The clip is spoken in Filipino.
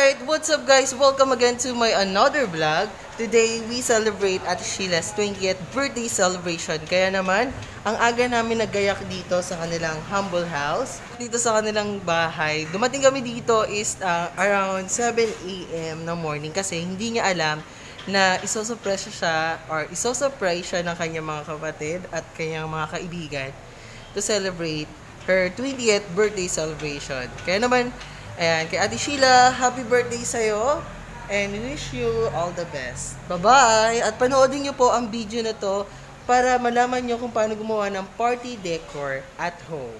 Alright, what's up guys? Welcome again to my another vlog. Today, we celebrate Ate Sheila's 20th birthday celebration. Kaya naman, ang aga namin naggayak dito sa kanilang humble house. Dito sa kanilang bahay. Dumating kami dito is around 7 a.m. na morning kasi hindi niya alam na isosurprise siya or isosurprise siya ng kanyang mga kapatid at kanyang mga kaibigan to celebrate her 20th birthday celebration. Kaya naman, ayan, kay Ate Sheila, happy birthday sa'yo and wish you all the best. Bye-bye! At panoodin niyo po ang video na to para malaman niyo kung paano gumawa ng party decor at home.